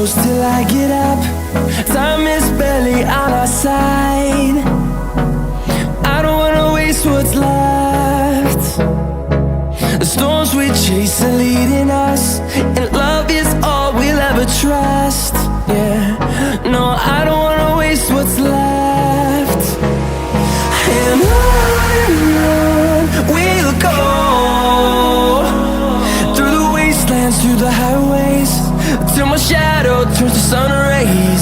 close till I get up. Time is barely on our side. I don't wanna waste what's left. The storms we chase are leading us, and love is all we'll ever trust. Yeah, no, I don't wanna waste what's left. And on we'll go, through the wastelands, through the highways, till my shadow turns to sun rays.